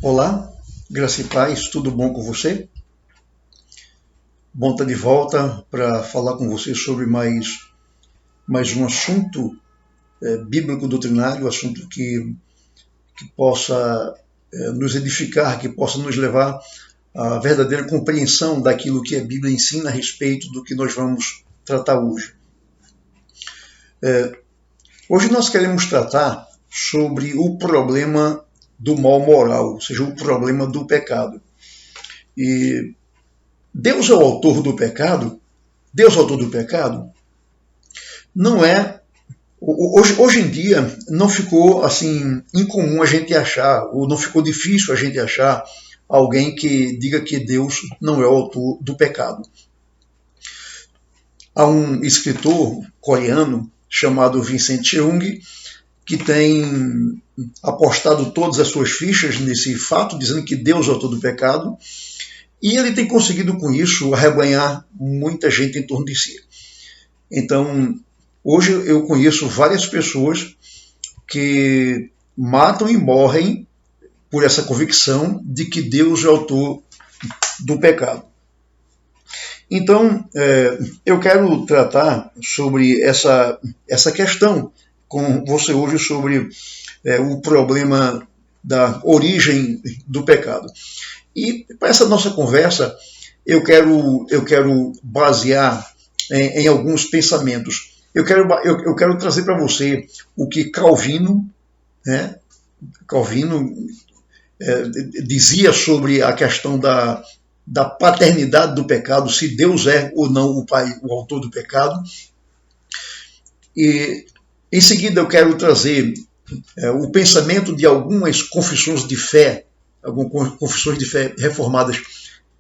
Olá, graça e paz, tudo bom com você? Bom estar de volta para falar com você sobre mais um assunto bíblico doutrinário, assunto que possa nos edificar, que possa nos levar à verdadeira compreensão daquilo que a Bíblia ensina a respeito do que nós vamos tratar hoje. Hoje nós queremos tratar sobre o problema do mal moral, ou seja, o problema do pecado. E Deus é o autor do pecado? Deus é o autor do pecado? Não é. Hoje em dia não ficou assim incomum a gente achar, ou não ficou difícil a gente achar alguém que diga que Deus não é o autor do pecado. Há um escritor coreano chamado Vincent Cheung que tem apostado todas as suas fichas nesse fato, dizendo que Deus é o autor do pecado, e ele tem conseguido com isso arrebanhar muita gente em torno de si. Então, hoje eu conheço várias pessoas que matam e morrem por essa convicção de que Deus é autor do pecado. Então, eu quero tratar sobre essa questão com você hoje sobre o problema da origem do pecado. E para essa nossa conversa, eu quero basear em alguns pensamentos. Eu quero trazer para você o que Calvino dizia sobre a questão da paternidade do pecado, se Deus é ou não o pai, o autor do pecado. E em seguida eu quero trazer o pensamento de algumas confissões de fé reformadas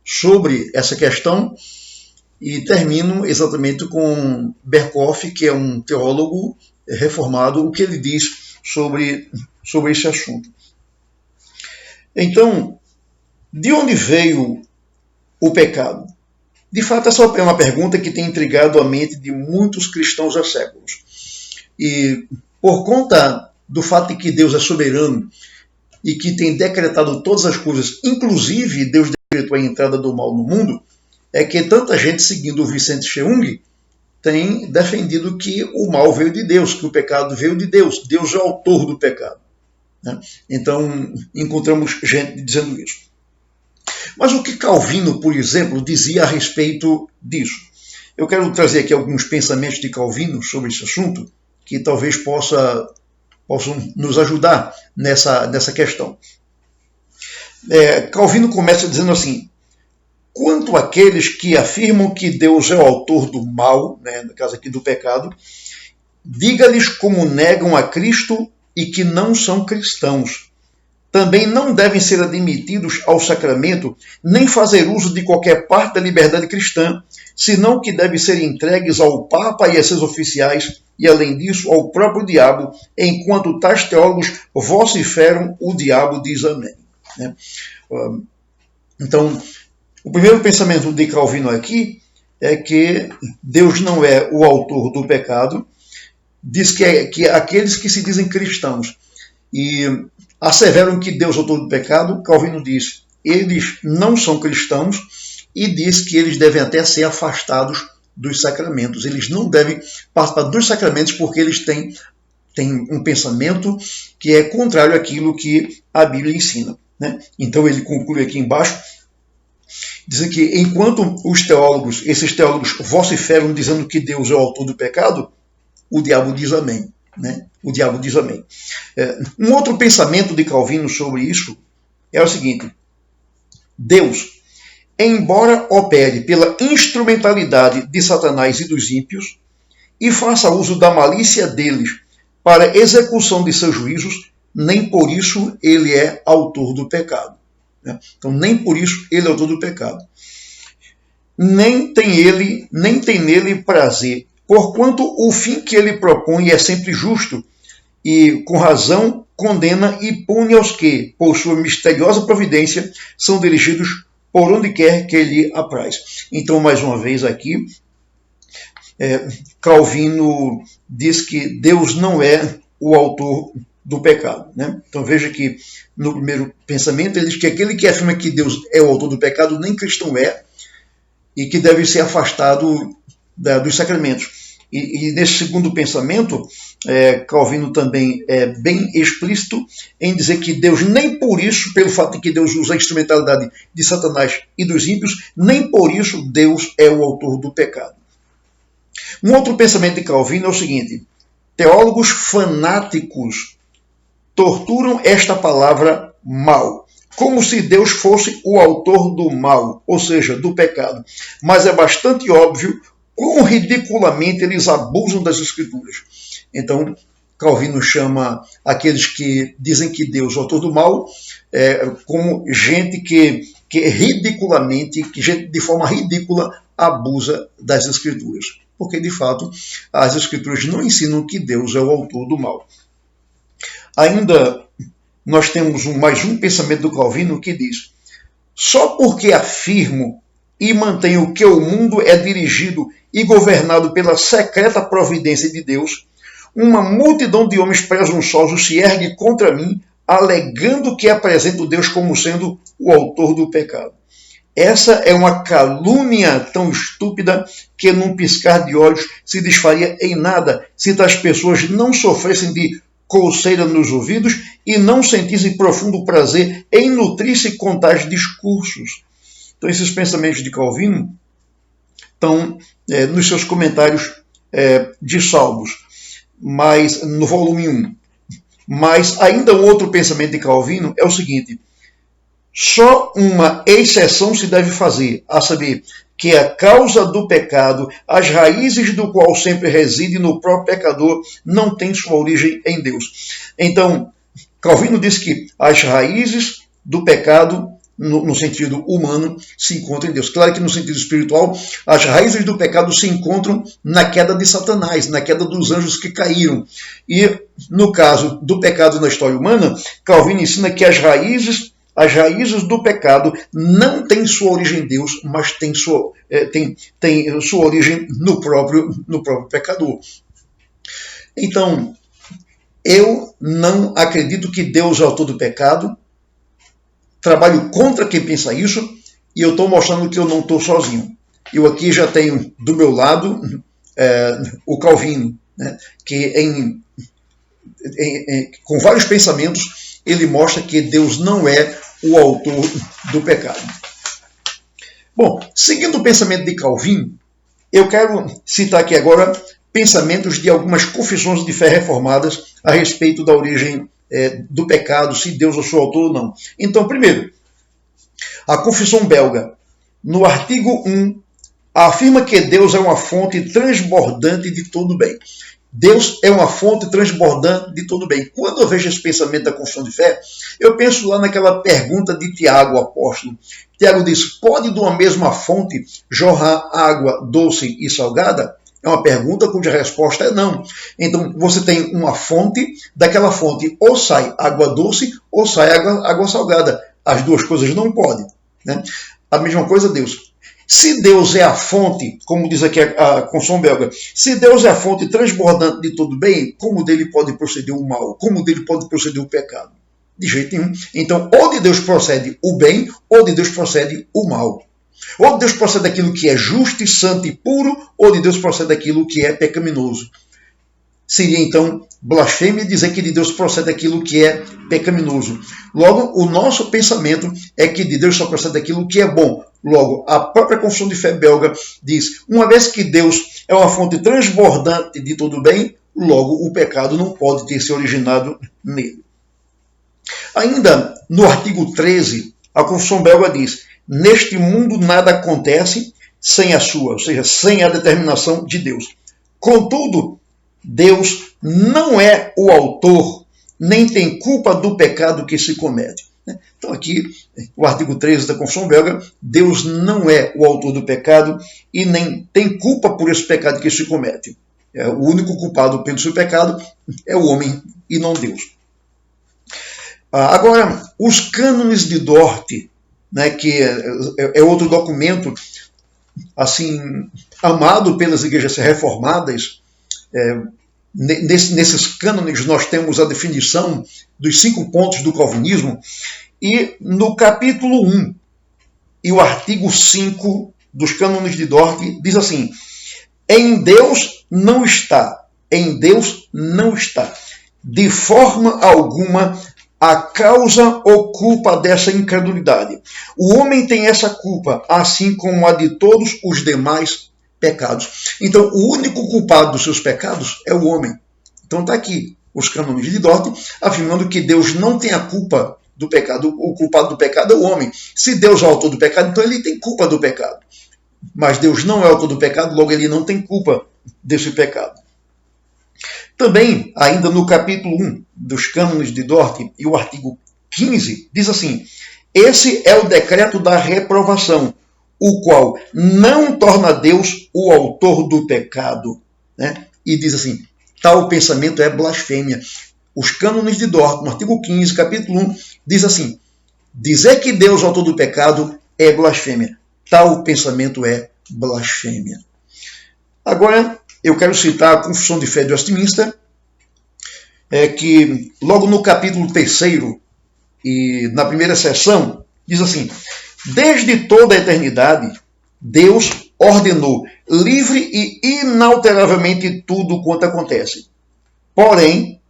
sobre essa questão, e termino exatamente com Berkoff, que é um teólogo reformado, o que ele diz sobre esse assunto. Então, de onde veio o pecado? De fato, essa é uma pergunta que tem intrigado a mente de muitos cristãos há séculos. E por conta do fato de que Deus é soberano e que tem decretado todas as coisas, inclusive Deus decretou a entrada do mal no mundo, é que tanta gente, seguindo o Vicente Cheung, tem defendido que o mal veio de Deus, que o pecado veio de Deus. Deus é o autor do pecado. Então, encontramos gente dizendo isso. Mas o que Calvino, por exemplo, dizia a respeito disso? Eu quero trazer aqui alguns pensamentos de Calvino sobre esse assunto, que talvez possam nos ajudar nessa questão. Calvino começa dizendo assim: quanto àqueles que afirmam que Deus é o autor do mal, no caso aqui do pecado, diga-lhes como negam a Cristo e que não são cristãos. Também não devem ser admitidos ao sacramento, nem fazer uso de qualquer parte da liberdade cristã, senão que devem ser entregues ao Papa e a seus oficiais, e além disso ao próprio diabo, enquanto tais teólogos vociferam, o diabo diz amém. Então, o primeiro pensamento de Calvino aqui é que Deus não é o autor do pecado, diz que aqueles que se dizem cristãos e asseveram que Deus é o autor do pecado, Calvino diz, eles não são cristãos, e diz que eles devem até ser afastados dos sacramentos. Eles não devem participar dos sacramentos porque eles têm um pensamento que é contrário àquilo que a Bíblia ensina. Então ele conclui aqui embaixo, dizendo que enquanto esses teólogos vociferam dizendo que Deus é o autor do pecado, o diabo diz amém. O diabo diz amém. Um outro pensamento de Calvino sobre isso é o seguinte: Deus, embora opere pela instrumentalidade de Satanás e dos ímpios, e faça uso da malícia deles para execução de seus juízos, nem por isso ele é autor do pecado. Então, nem por isso ele é autor do pecado. Nem tem nele prazer, porquanto o fim que ele propõe é sempre justo, e com razão condena e pune aos que, por sua misteriosa providência, são dirigidos por onde quer que lhe apraz. Então, mais uma vez aqui, Calvino diz que Deus não é o autor do pecado. Né? Então veja que no primeiro pensamento ele diz que aquele que afirma que Deus é o autor do pecado nem cristão é, e que deve ser afastado dos sacramentos. E nesse segundo pensamento, Calvino também é bem explícito em dizer que Deus, nem por isso, pelo fato de que Deus usa a instrumentalidade de Satanás e dos ímpios, nem por isso Deus é o autor do pecado. Um outro pensamento de Calvino é o seguinte: teólogos fanáticos torturam esta palavra mal, como se Deus fosse o autor do mal, ou seja, do pecado. Mas é bastante óbvio quão ridiculamente eles abusam das Escrituras. Então, Calvino chama aqueles que dizem que Deus é o autor do mal como gente que ridiculamente, que gente de forma ridícula abusa das Escrituras. Porque, de fato, as Escrituras não ensinam que Deus é o autor do mal. Ainda nós temos mais um pensamento do Calvino que diz: só porque afirmo e mantenho que o mundo é dirigido e governado pela secreta providência de Deus, uma multidão de homens presunçosos se ergue contra mim, alegando que apresento Deus como sendo o autor do pecado. Essa é uma calúnia tão estúpida que num piscar de olhos se desfaria em nada se tais pessoas não sofressem de coceira nos ouvidos e não sentissem profundo prazer em nutrir-se com tais discursos. Então, esses pensamentos de Calvino estão nos seus comentários de Salmos, mas no volume 1. Mas ainda um outro pensamento de Calvino é o seguinte: só uma exceção se deve fazer, a saber, que a causa do pecado, as raízes do qual sempre reside no próprio pecador, não tem sua origem em Deus. Então, Calvino diz que as raízes do pecado, no sentido humano, se encontram em Deus. Claro que no sentido espiritual, as raízes do pecado se encontram na queda de Satanás, na queda dos anjos que caíram. E no caso do pecado na história humana, Calvino ensina que as raízes do pecado não têm sua origem em Deus, mas têm sua origem no próprio pecador. Então, eu não acredito que Deus é autor do pecado, trabalho contra quem pensa isso, e eu estou mostrando que eu não estou sozinho. Eu aqui já tenho do meu lado o Calvino, né, que com vários pensamentos ele mostra que Deus não é o autor do pecado. Bom, seguindo o pensamento de Calvino, eu quero citar aqui agora pensamentos de algumas confissões de fé reformadas a respeito da origem do pecado, se Deus é o seu autor ou não. Então, primeiro, a confissão belga, no artigo 1, afirma que Deus é uma fonte transbordante de todo bem. Deus é uma fonte transbordante de todo bem. Quando eu vejo esse pensamento da confissão de fé, eu penso lá naquela pergunta de Tiago, apóstolo. Tiago diz: pode de uma mesma fonte jorrar água doce e salgada? É uma pergunta cuja resposta é não. Então, você tem uma fonte, daquela fonte ou sai água doce ou sai água salgada. As duas coisas não podem. Né? A mesma coisa Deus. Se Deus é a fonte, como diz aqui a confissão belga, se Deus é a fonte transbordante de todo bem, como dele pode proceder o mal? Como dele pode proceder o pecado? De jeito nenhum. Então, ou de Deus procede o bem, ou de Deus procede o mal. Ou de Deus procede aquilo que é justo e santo e puro, ou de Deus procede aquilo que é pecaminoso. Seria, então, blasfêmia dizer que de Deus procede aquilo que é pecaminoso. Logo, o nosso pensamento é que de Deus só procede aquilo que é bom. Logo, a própria confissão de fé belga diz: uma vez que Deus é uma fonte transbordante de todo bem, logo o pecado não pode ter se originado nele. Ainda no artigo 13, a confissão belga diz: neste mundo nada acontece sem a sua, ou seja, sem a determinação de Deus. Contudo, Deus não é o autor, nem tem culpa do pecado que se comete. Então aqui, o artigo 13 da Confissão Belga, Deus não é o autor do pecado e nem tem culpa por esse pecado que se comete. O único culpado pelo seu pecado é o homem e não Deus. Agora, os cânones de Dort, né, que é outro documento assim amado pelas igrejas reformadas, nesses cânones nós temos a definição dos 5 pontos do calvinismo, e no capítulo 1 e o artigo 5 dos cânones de Dort diz assim: em Deus não está, de forma alguma, a causa ou culpa dessa incredulidade. O homem tem essa culpa, assim como a de todos os demais pecados. Então, o único culpado dos seus pecados é o homem. Então está aqui os cânones de Dort afirmando que Deus não tem a culpa do pecado. O culpado do pecado é o homem. Se Deus é o autor do pecado, então ele tem culpa do pecado. Mas Deus não é o autor do pecado, logo ele não tem culpa desse pecado. Também, ainda no capítulo 1 dos cânones de Dort e o artigo 15, diz assim: esse é o decreto da reprovação, o qual não torna Deus o autor do pecado. Né? E diz assim: tal pensamento é blasfêmia. Os cânones de Dort, no artigo 15, capítulo 1, diz assim: dizer que Deus é o autor do pecado é blasfêmia. Tal pensamento é blasfêmia. Agora, eu quero citar a Confissão de Fé de Westminster, que logo no capítulo 3 e na primeira seção, diz assim: desde toda a eternidade, Deus ordenou livre e inalteravelmente tudo quanto acontece. Porém,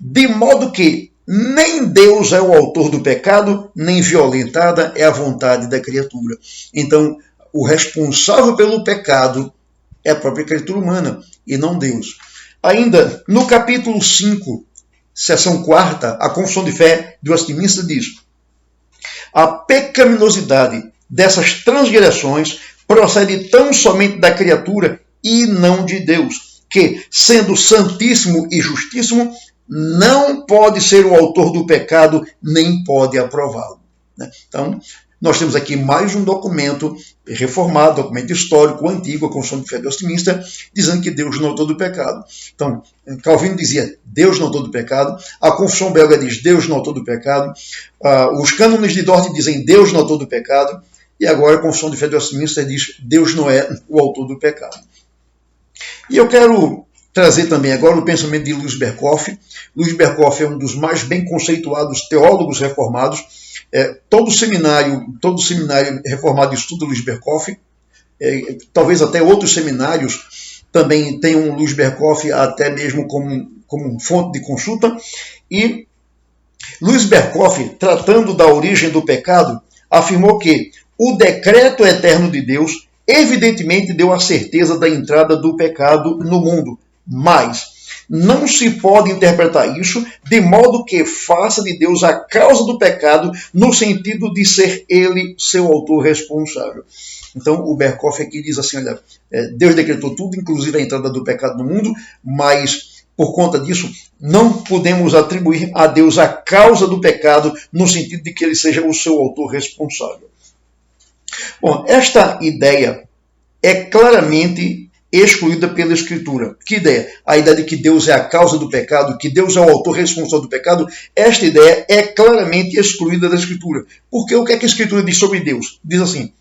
de modo que nem Deus é o autor do pecado, nem violentada é a vontade da criatura. Então, o responsável pelo pecado é a própria criatura humana e não Deus. Ainda no capítulo 5, seção 4ª, a Confissão de Fé de Westminster diz: a pecaminosidade dessas transgressões procede tão somente da criatura e não de Deus, que, sendo santíssimo e justíssimo, não pode ser o autor do pecado, nem pode aprová-lo. Então, nós temos aqui mais um documento reformado, documento histórico, antigo, a Confissão de Fé de Westminster, dizendo que Deus não é autor do pecado. Então, Calvino dizia Deus não é autor do pecado, a Confissão belga diz Deus não é autor do pecado, os cânones de Dort dizem Deus não é autor do pecado, e agora a Confissão de Fé de Westminster diz Deus não é o autor do pecado. E eu quero trazer também agora o pensamento de Louis Berkhof. Louis Berkhof é um dos mais bem conceituados teólogos reformados. Todo seminário reformado estuda Louis Berkhof. Talvez até outros seminários também tenham Louis Berkhof até mesmo como fonte de consulta. E Louis Berkhof, tratando da origem do pecado, afirmou que o decreto eterno de Deus evidentemente deu a certeza da entrada do pecado no mundo, mas não se pode interpretar isso de modo que faça de Deus a causa do pecado no sentido de ser ele seu autor responsável. Então o Berkhof aqui diz assim, olha, Deus decretou tudo, inclusive a entrada do pecado no mundo, mas por conta disso não podemos atribuir a Deus a causa do pecado no sentido de que ele seja o seu autor responsável. Bom, esta ideia é claramente excluída pela Escritura. Que ideia? A ideia de que Deus é a causa do pecado, que Deus é o autor responsável do pecado, esta ideia é claramente excluída da Escritura. Porque o que é que a Escritura diz sobre Deus? Diz assim: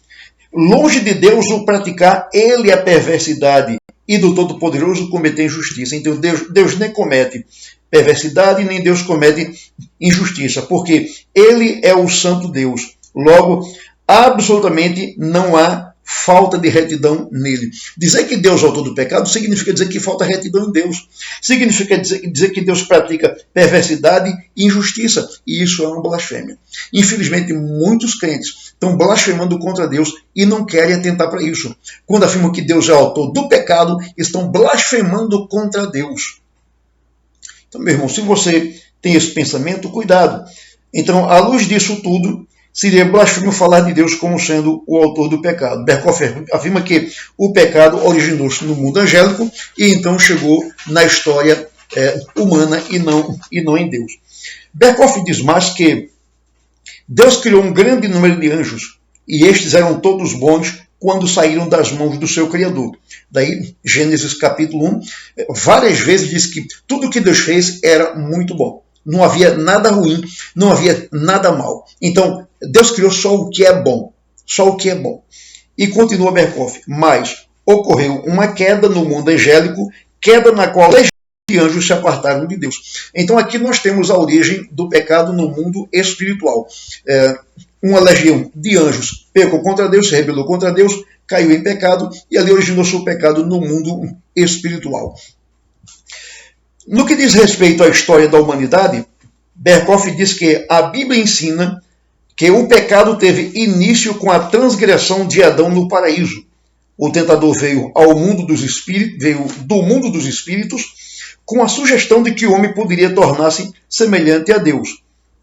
longe de Deus o praticar ele a perversidade e do Todo-Poderoso cometer injustiça. Então Deus nem comete perversidade, nem Deus comete injustiça, porque ele é o santo Deus. Logo, absolutamente não há falta de retidão nele. Dizer que Deus é o autor do pecado significa dizer que falta retidão em Deus. Significa dizer que Deus pratica perversidade e injustiça. E isso é uma blasfêmia. Infelizmente, muitos crentes estão blasfemando contra Deus e não querem atentar para isso. Quando afirmam que Deus é o autor do pecado, estão blasfemando contra Deus. Então, meu irmão, se você tem esse pensamento, cuidado. Então, à luz disso tudo, seria blasfêmio falar de Deus como sendo o autor do pecado. Berkhof afirma que o pecado originou-se no mundo angélico e então chegou na história humana e não em Deus. Berkhof diz mais que Deus criou um grande número de anjos e estes eram todos bons quando saíram das mãos do seu Criador. Daí, Gênesis capítulo 1, várias vezes diz que tudo que Deus fez era muito bom. Não havia nada ruim, não havia nada mal. Então, Deus criou só o que é bom. Só o que é bom. E continua Berkhof. Mas ocorreu uma queda no mundo angélico queda na qual legiões de anjos se apartaram de Deus. Então aqui nós temos a origem do pecado no mundo espiritual. Uma legião de anjos pecou contra Deus, se rebelou contra Deus, caiu em pecado e ali originou-se o pecado no mundo espiritual. No que diz respeito à história da humanidade, Berkhoff diz que a Bíblia ensina que o pecado teve início com a transgressão de Adão no paraíso. O tentador veio do mundo dos espíritos com a sugestão de que o homem poderia tornar-se semelhante a Deus.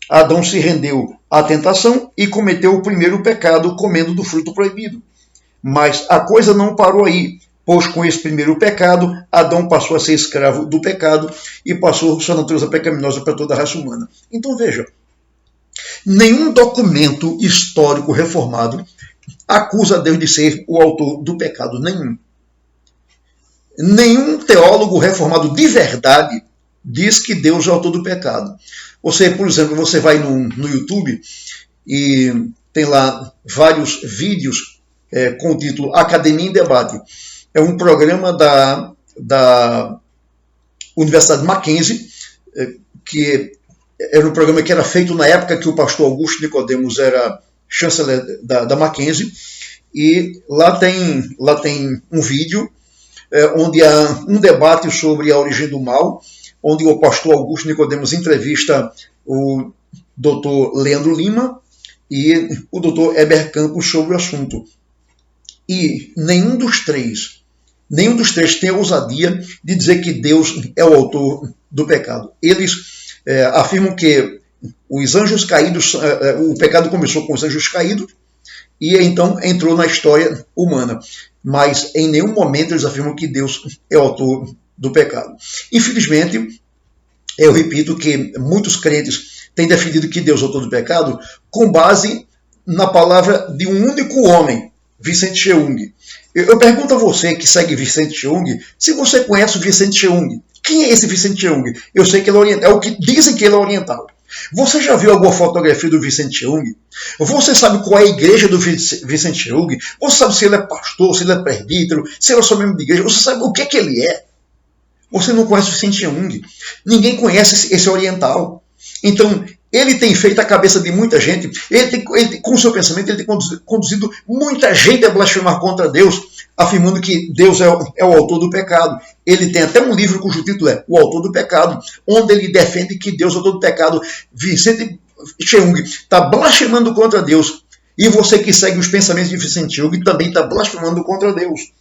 Adão se rendeu à tentação e cometeu o primeiro pecado comendo do fruto proibido. Mas a coisa não parou aí, pois com esse primeiro pecado, Adão passou a ser escravo do pecado e passou sua natureza pecaminosa para toda a raça humana. Então veja, nenhum documento histórico reformado acusa Deus de ser o autor do pecado, nenhum. Nenhum teólogo reformado de verdade diz que Deus é o autor do pecado. Você, por exemplo, você vai no YouTube e tem lá vários vídeos com o título Academia em Debate. É um programa da Universidade Mackenzie, que era um programa que era feito na época que o pastor Augusto Nicodemos era chanceler da Mackenzie, e lá tem um vídeo onde há um debate sobre a origem do mal, onde o pastor Augusto Nicodemos entrevista o doutor Leandro Lima e o doutor Heber Campos sobre o assunto. E nenhum dos três tem a ousadia de dizer que Deus é o autor do pecado. Eles afirmam que os anjos caídos, o pecado começou com os anjos caídos e então entrou na história humana. Mas em nenhum momento eles afirmam que Deus é o autor do pecado. Infelizmente, eu repito que muitos crentes têm defendido que Deus é o autor do pecado com base na palavra de um único homem, Vicente Cheung. Eu pergunto a você que segue Vicente Cheung, se você conhece o Vicente Cheung. Quem é esse Vicente Cheung? Eu sei que ele é oriental, é o que dizem que ele é oriental. Você já viu alguma fotografia do Vicente Cheung? Você sabe qual é a igreja do Vicente Cheung? Você sabe se ele é pastor, se ele é presbítero, se ele é só membro de igreja? Você sabe o que ele é? Você não conhece o Vicente Cheung. Ninguém conhece esse oriental. Então, ele tem feito a cabeça de muita gente, com o seu pensamento, ele tem conduzido muita gente a blasfemar contra Deus, afirmando que Deus é o autor do pecado. Ele tem até um livro cujo título é O Autor do Pecado, onde ele defende que Deus é o autor do pecado. Vicente Cheung está blasfemando contra Deus. E você que segue os pensamentos de Vicente Cheung também está blasfemando contra Deus.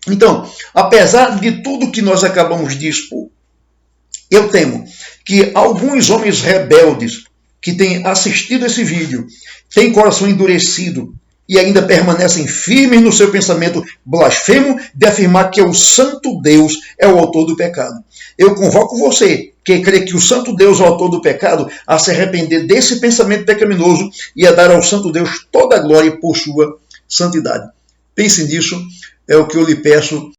Então, apesar de tudo que nós acabamos de expor, eu temo que alguns homens rebeldes que têm assistido esse vídeo têm coração endurecido e ainda permanecem firmes no seu pensamento blasfemo de afirmar que o santo Deus é o autor do pecado. Eu convoco você que crê que o santo Deus é o autor do pecado a se arrepender desse pensamento pecaminoso e a dar ao santo Deus toda a glória por sua santidade. Pense nisso, é o que eu lhe peço